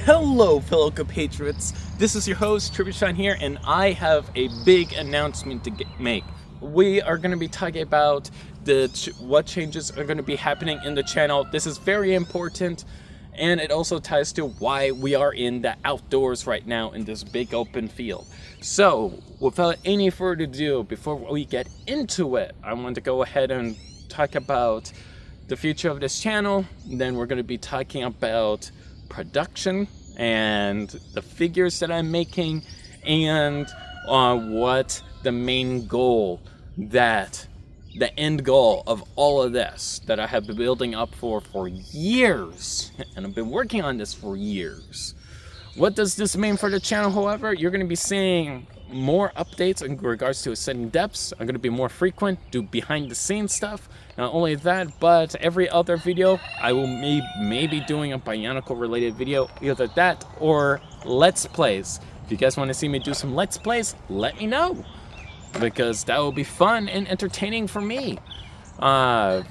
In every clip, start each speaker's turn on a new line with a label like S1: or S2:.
S1: Hello, fellow compatriots. This is your host, Tributron here, and I have a big announcement to make. We are going to be talking about what changes are going to be happening in the channel. This is very important, and it also ties to why we are in the outdoors right now in this big open field. So, without any further ado, before we get into it, I want to go ahead and talk about the future of this channel. Then we're going to be talking about production and the figures that I'm making, and what the main goal, the end goal of all of this that I have been building up for years, and I've been working on this for years. What does this mean for the channel? However, you're going to be seeing more updates in regards to ascending depths. I'm going to be more frequent, do behind the scenes stuff. Not only that, but every other video I will maybe doing a Bionicle related video, either that or Let's Plays. If you guys want to see me do some Let's Plays, let me know, because that will be fun and entertaining for me, while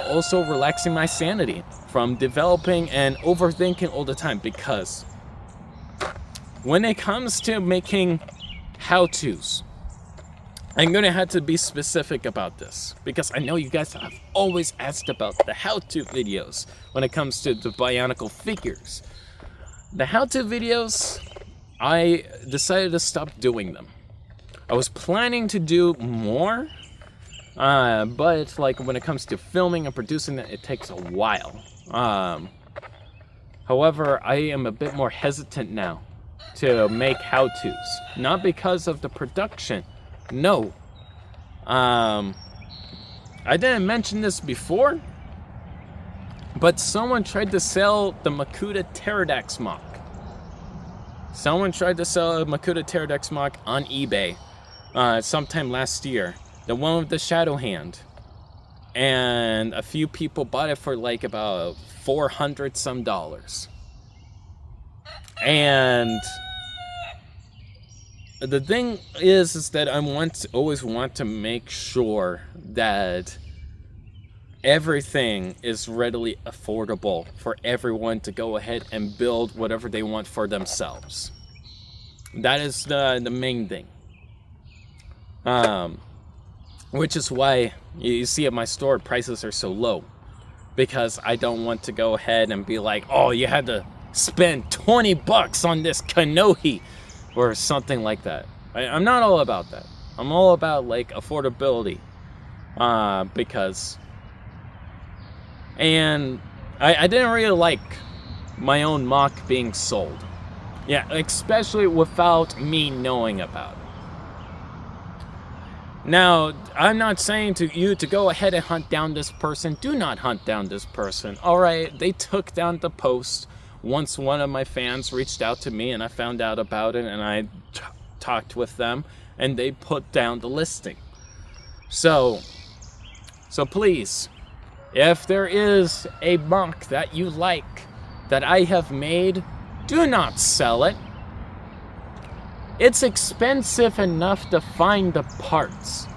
S1: also relaxing my sanity from developing and overthinking all the time. Because when it comes to making how-tos, I'm going to have to be specific about this, because I know you guys have always asked about the how-to videos when it comes to the Bionicle figures. The how-to videos, I decided to stop doing them. I was planning to do more, but like when it comes to filming and producing it takes a while. However, I am a bit more hesitant now to make how-tos, not because of the production. No. I didn't mention this before, but someone tried to sell the Makuta Pterodax mock. Someone tried to sell a Makuta Pterodax mock on eBay sometime last year. The one with the shadow hand. And a few people bought it for like about $400 some. And the thing is that I always want to make sure that everything is readily affordable for everyone to go ahead and build whatever they want for themselves. That is the main thing. Which is why you see at my store prices are so low, because I don't want to go ahead and be like, oh, you had to spend $20 on this Kanohi or something like that. I'm not all about that. I'm all about like affordability, because, and I didn't really like my own mock being sold. Yeah, especially without me knowing about it. Now, I'm not saying to you to go ahead and hunt down this person. Do not hunt down this person. Alright, they took down the post once one of my fans reached out to me and I found out about it, and I talked with them and they put down the listing. So please, if there is a mock that you like that I have made, do not sell it. It's expensive enough to find the parts.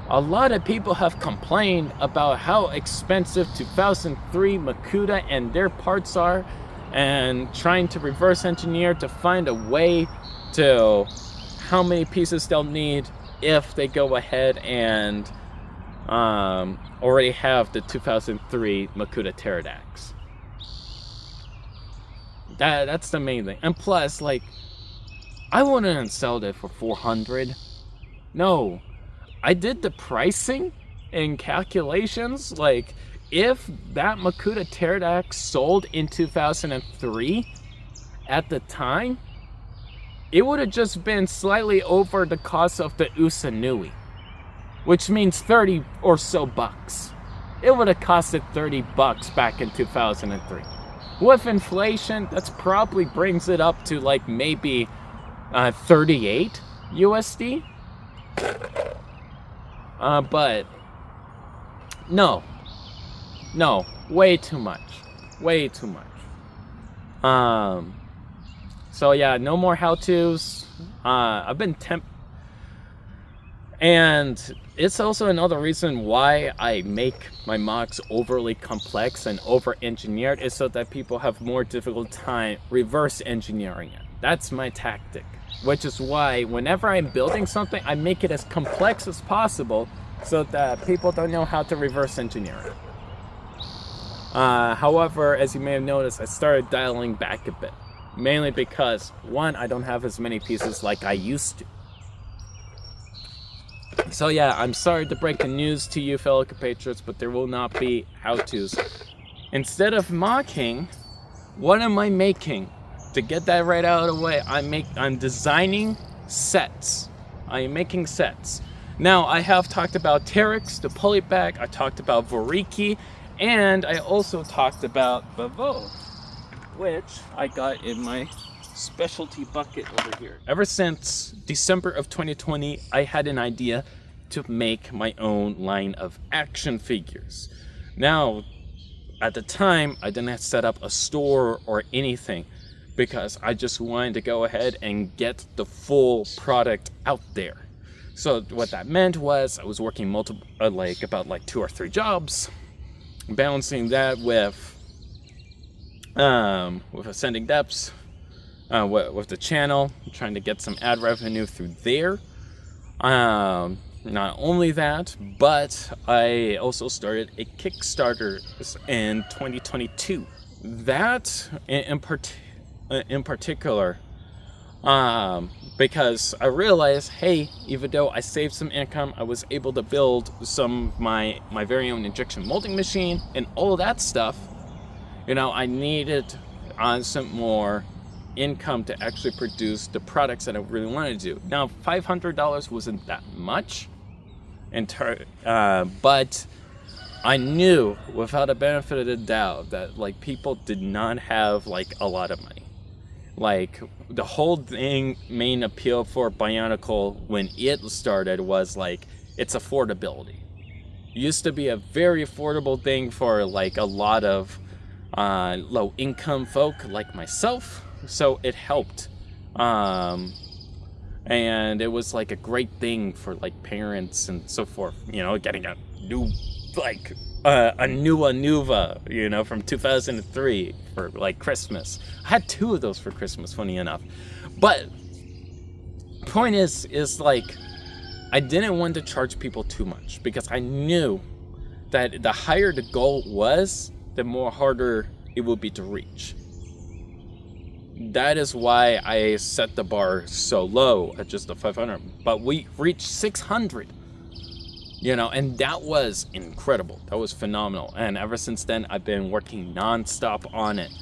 S1: A lot of people have complained about how expensive 2003 Makuta and their parts are, and trying to reverse engineer to find a way to how many pieces they'll need if they go ahead and already have the 2003 Makuta Pterodax. That's the main thing. And plus, like, I wouldn't sell it for $400. No, I did the pricing and calculations. Like, if that Makuta Pterodax sold in 2003 at the time, it would have just been slightly over the cost of the Usanui, which means 30 or so bucks. It would have costed 30 bucks back in 2003. With inflation, that's probably brings it up to like maybe 38 USD. But no, way too much. So yeah, no more how-tos. I've been And it's also another reason why I make my mocks overly complex and over-engineered, is so that people have more difficult time reverse engineering it. That's my tactic, which is why whenever I'm building something, I make it as complex as possible so that people don't know how to reverse engineer it. However, as you may have noticed, I started dialing back a bit, mainly because, one, I don't have as many pieces like I used to. So yeah, I'm sorry to break the news to you, fellow compatriots, but there will not be how-tos. Instead of mocking, what am I making? To get that right out of the way, I'm designing sets. I am making sets. Now, I have talked about Terex, the polybag, I talked about Voriki, and I also talked about Bavo, which I got in my specialty bucket over here. Ever since December of 2020, I had an idea to make my own line of action figures. Now, at the time, I didn't set up a store or anything because I just wanted to go ahead and get the full product out there. So what that meant was I was working about 2 or 3 jobs, balancing that with Ascending Depths, with the channel, trying to get some ad revenue through there. Not only that, but I also started a Kickstarter in 2022. That in particular, because I realized, hey, even though I saved some income, I was able to build some of my very own injection molding machine and all that stuff. I needed some more income to actually produce the products that I really wanted to do. Now, $500 wasn't that much, but I knew without a benefit of the doubt that people did not have a lot of money. The whole main appeal for Bionicle when it started was its affordability. It used to be a very affordable thing for a lot of low income folk like myself, so it helped. And it was a great thing for parents and so forth, getting a new a new Anuva, from 2003 for Christmas. I had 2 of those for Christmas, funny enough. But point is I didn't want to charge people too much because I knew that the higher the goal was, the more harder it would be to reach. That is why I set the bar so low at just the 500, but we reached 600. And that was incredible. That was phenomenal. And ever since then, I've been working nonstop on it.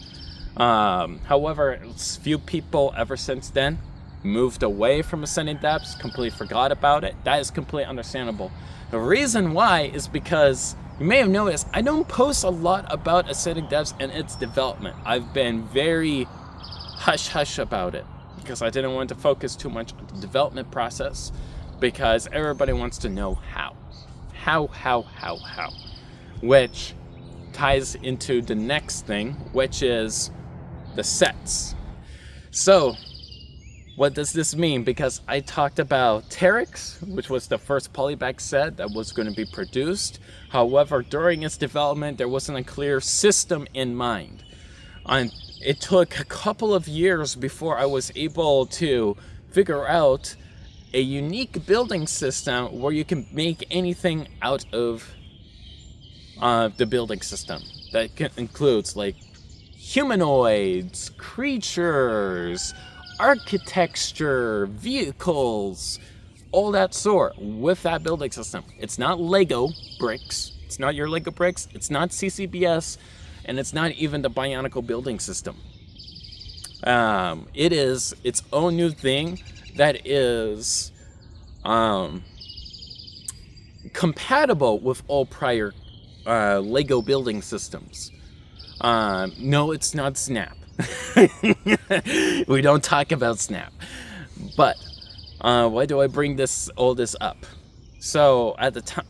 S1: However, few people ever since then moved away from Ascending Depths, completely forgot about it. That is completely understandable. The reason why is because you may have noticed I don't post a lot about Ascending Depths and its development. I've been very hush-hush about it because I didn't want to focus too much on the development process because everybody wants to know how. Which ties into the next thing, which is the sets. So, what does this mean? Because I talked about Terex, which was the first polybag set that was going to be produced. However, during its development, there wasn't a clear system in mind. It took a couple of years before I was able to figure out a unique building system where you can make anything out of the building system. That includes humanoids, creatures, architecture, vehicles, all that sort with that building system. It's not Lego bricks. It's not your Lego bricks. It's not CCBS. And it's not even the Bionicle building system. It is its own new thing that is compatible with all prior Lego building systems. No, it's not Snap. We don't talk about Snap. But why do I bring all this up? So at the time,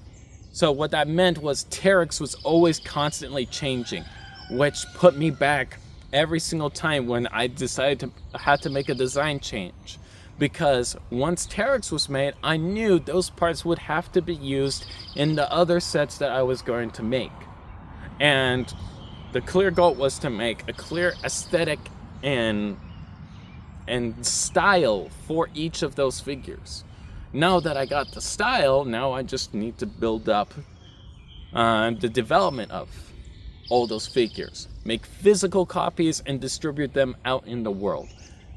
S1: what that meant was Terex was always constantly changing, which put me back every single time when I decided to have to make a design change. because once Terex was made, I knew those parts would have to be used in the other sets that I was going to make. And the clear goal was to make a clear aesthetic and style for each of those figures. Now that I got the style, now I just need to build up the development of all those figures, make physical copies and distribute them out in the world.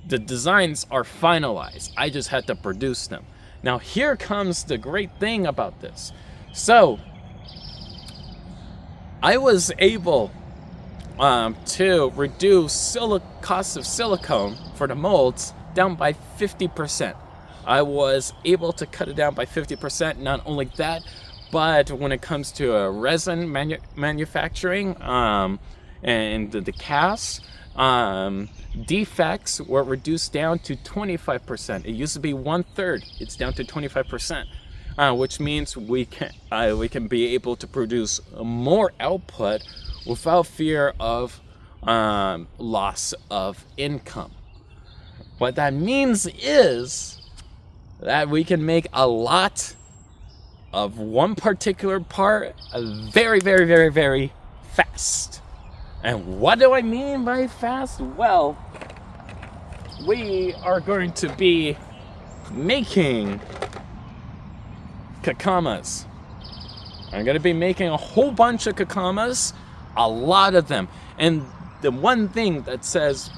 S1: The designs are finalized. I just had to produce them. Now here comes the great thing about this. So I was able to reduce cost of silicone for the molds down by 50%. I was able to cut it down by 50%. Not only that, but when it comes to resin manufacturing and the casts, defects were reduced down to 25%. It used to be 1/3. It's down to 25%, which means we can be able to produce more output without fear of loss of income. What that means is that we can make a lot of one particular part very, very, very, very fast. And what do I mean by fast? Well, we are going to be making kakamas. I'm going to be making a whole bunch of kakamas, a lot of them. And the one thing that says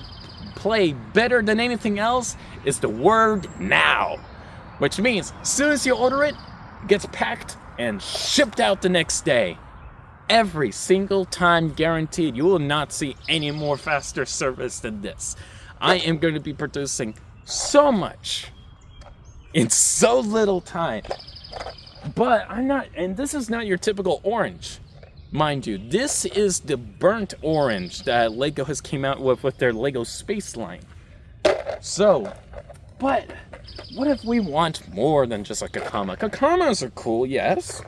S1: play better than anything else is the word now, which means as soon as you order it, it gets packed and shipped out the next day. Every single time, guaranteed. You will not see any more faster service than this. I am going to be producing so much in so little time. But I'm not, and this is not your typical orange, mind you. This is the burnt orange that Lego has came out with their Lego Space line. So, but what if we want more than just a kakama? Kakamas are cool, yes.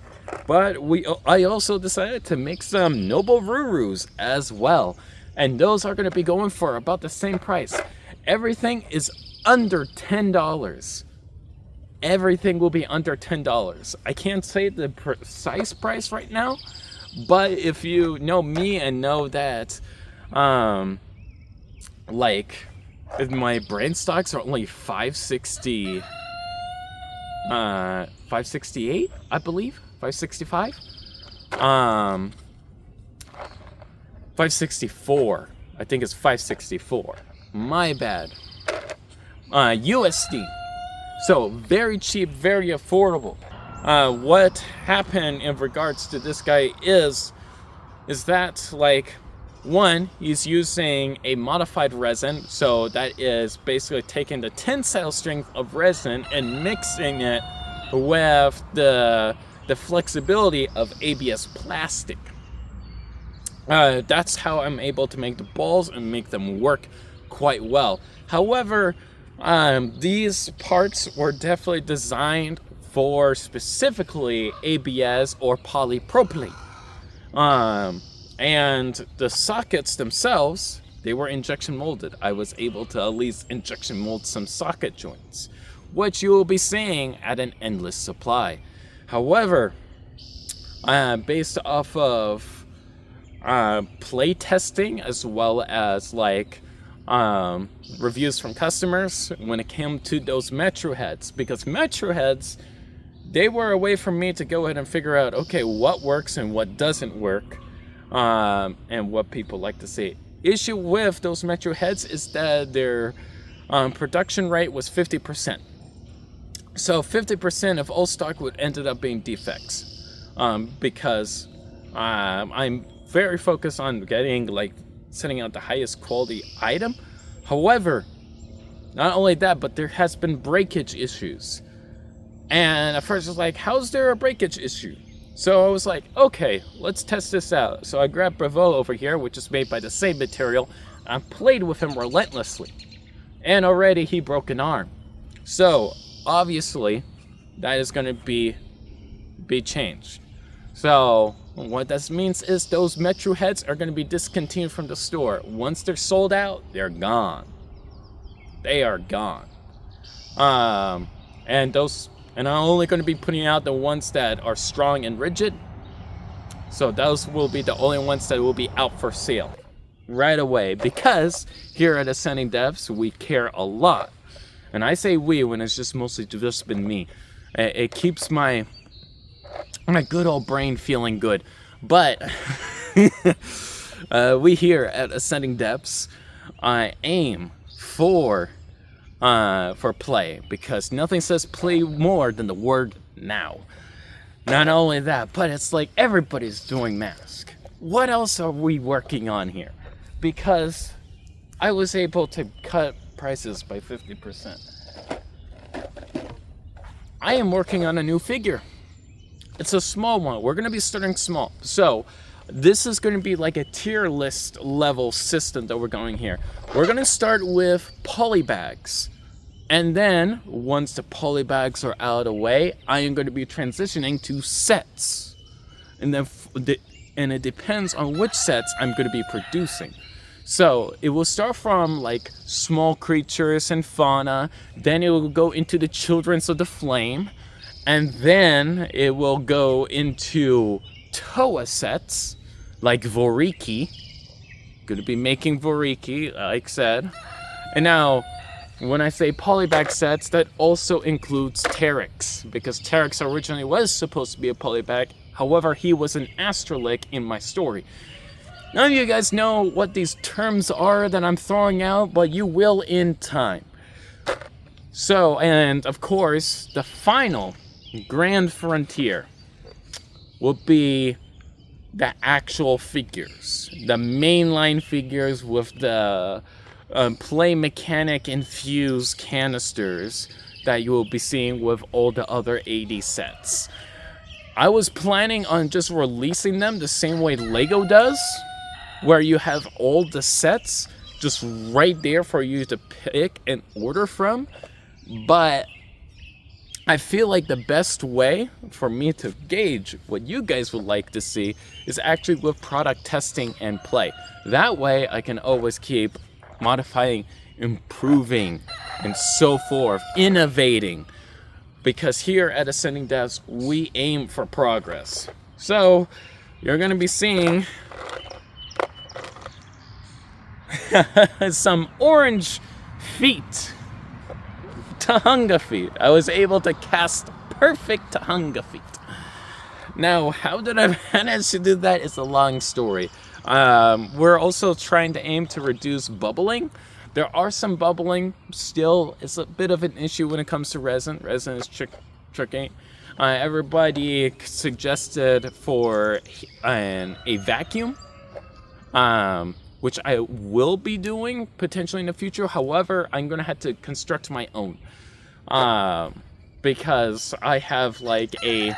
S1: But I also decided to make some Noble Rurus as well. And those are going to be going for about the same price. Everything is under $10. Everything will be under $10. I can't say the precise price right now. But if you know me and know that, like, if my brain stocks are only 568, I believe. 565? 564. I think it's 564. My bad. USD. So, very cheap, very affordable. What happened in regards to this guy is that, like, one, he's using a modified resin. So, that is basically taking the tensile strength of resin and mixing it with the flexibility of ABS plastic. That's how I'm able to make the balls and make them work quite well. However, these parts were definitely designed for specifically ABS or polypropylene. And the sockets themselves, they were injection molded. I was able to at least injection mold some socket joints, which you will be seeing at an endless supply. However, based off of play testing as well as like reviews from customers when it came to those Metro heads, because Metro heads, they were a way for me to go ahead and figure out, okay, what works and what doesn't work, and what people like to see. Issue with those Metro heads is that their production rate was 50%. So 50% of all stock would ended up being defects, because I'm very focused on setting out the highest quality item. However, not only that, but there has been breakage issues. And at first I was like, how's there a breakage issue? So I was like, okay, let's test this out. So I grabbed Bravo over here, which is made by the same material. I played with him relentlessly. And already he broke an arm. So obviously, that is going to be changed. So what that means is those Metro heads are going to be discontinued from the store. Once they're sold out, they're gone. They are gone. And I'm only going to be putting out the ones that are strong and rigid. So those will be the only ones that will be out for sale right away, because here at Ascending Devs we care a lot, and I say we when it's just mostly just been me. It keeps my good old brain feeling good. But we here at Ascending Depths aim for play, because nothing says play more than the word now. Not only that, but it's like everybody's doing mask. What else are we working on here? Because I was able to cut prices by 50%. I am working on a new figure. It's a small one. We're going to be starting small. So this is going to be like a tier list level system that we're going here. We're going to start with polybags. And then once the polybags are out of the way, I am going to be transitioning to sets. And then it depends on which sets I'm going to be producing. So it will start from like small creatures and fauna, then it will go into the Children's of the Flame, and then it will go into Toa sets like Voriki. Gonna be making Voriki, like I said. And now, when I say polybag sets, that also includes Terex, because Terex originally was supposed to be a polybag. However, he was an Astrolic in my story. None of you guys know what these terms are that I'm throwing out, but you will in time. So, and of course, the final grand frontier will be the actual figures. The mainline figures with the play mechanic infused canisters that you will be seeing with all the other 80 sets. I was planning on just releasing them the same way Lego does, where you have all the sets just right there for you to pick and order from. But I feel like the best way for me to gauge what you guys would like to see is actually with product testing and play. That way I can always keep modifying, improving, and so forth, innovating. Because here at Ascending Devs, we aim for progress. So you're going to be seeing some orange feet. Tahunga feet. I was able to cast perfect Tahunga feet. Now, how did I manage to do that? It's a long story. We're also trying to aim to reduce bubbling. There are some bubbling still. It's a bit of an issue when it comes to resin. Resin is tricky. Everybody suggested for a vacuum, which I will be doing potentially in the future. However, I'm going to have to construct my own, because I have like a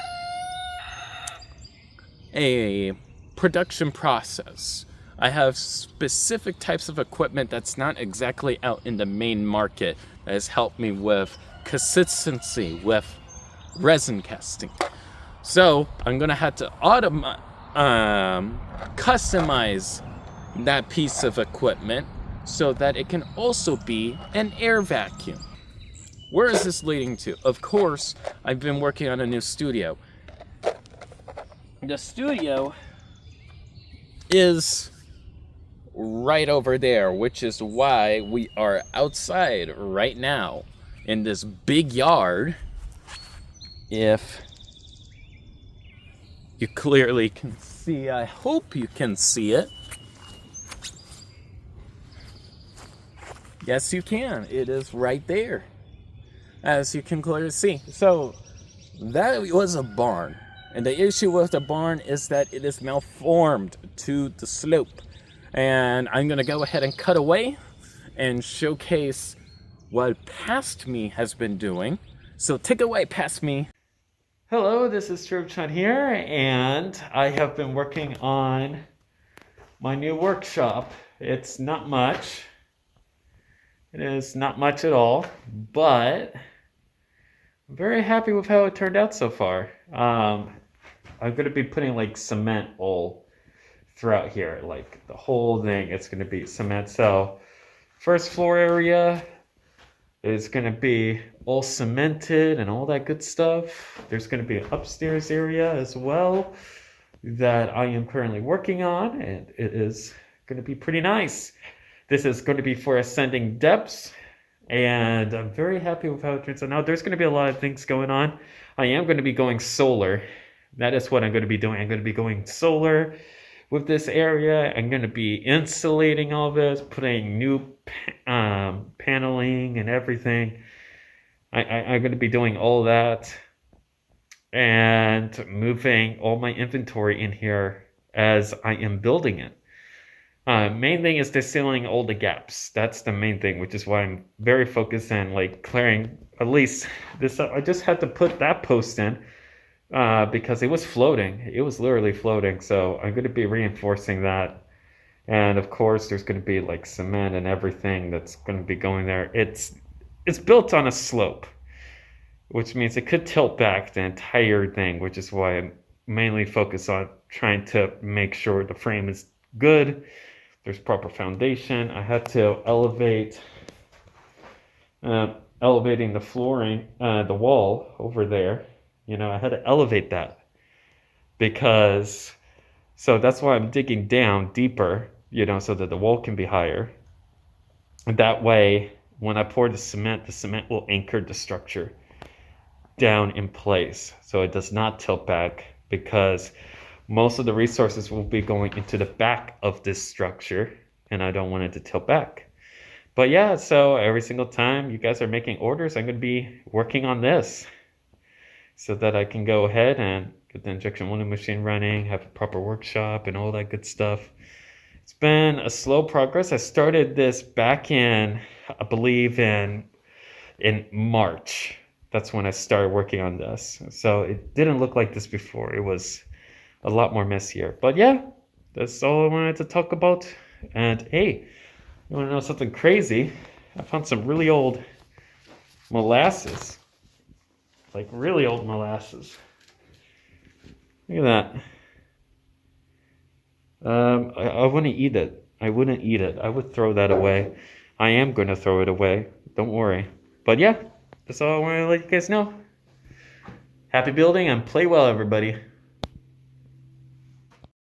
S1: production process. I have specific types of equipment that's not exactly out in the main market that has helped me with consistency with resin casting. So I'm gonna have to customize that piece of equipment so that it can also be an air vacuum. Where is this leading to? Of course, I've been working on a new studio. The studio is right over there, which is why we are outside right now in this big yard. If you clearly can see, I hope you can see it. Yes, you can. It is right there, as you can clearly see. So that was a barn. And the issue with the barn is that it is malformed to the slope. And I'm going to go ahead and cut away and showcase what Past Me has been doing. So take away, Past Me. Hello, this is Tributron here, and I have been working on my new workshop. It's not much. It is not much at all, but I'm very happy with how it turned out so far. I'm going to be putting like cement all throughout here, like the whole thing. It's going to be cement. So first floor area,
S2: is going to be all cemented and all that good stuff. There's going to be an upstairs area as well that I am currently working on, and it is going to be pretty nice. This is going to be for ascending depths, and I'm very happy with how it turns out. Now, there's going to be a lot of things going on. I am going to be going solar. That is what I'm going to be doing. I'm going to be going solar with this area. I'm going to be insulating all this, putting new paneling and everything. I'm going to be doing all that and moving all my inventory in here as I am building it. Main thing is distilling all the gaps. That's the main thing, which is why I'm very focused on like clearing at least this. I just had to put that post in because it was floating. It was literally floating. So I'm going to be reinforcing that. And of course, there's going to be like cement and everything that's going to be going there. It's built on a slope, which means it could tilt back the entire thing, which is why I'm mainly focused on trying to make sure the frame is good. There's proper foundation. I had to elevating the flooring, the wall over there. You know, I had to elevate that because, so that's why I'm digging down deeper, you know, so that the wall can be higher. And that way, when I pour the cement will anchor the structure down in place so it does not tilt back, because most of the resources will be going into the back of this structure and I don't want it to tilt back. But yeah, so every single time you guys are making orders, I'm going to be working on this so that I can go ahead and get the injection molding machine running, have a proper workshop and all that good stuff. It's been a slow progress. I started this back in, I believe in March. That's when I started working on this. So it didn't look like this before. It was a lot more messier. But yeah, that's all I wanted to talk about. And hey, you want to know something crazy? I found some really old molasses. Like really old molasses. Look at that. I wouldn't eat it. I wouldn't eat it. I would throw that away. I am going to throw it away. Don't worry. But yeah, that's all I wanted to let you guys know. Happy building and play well, everybody.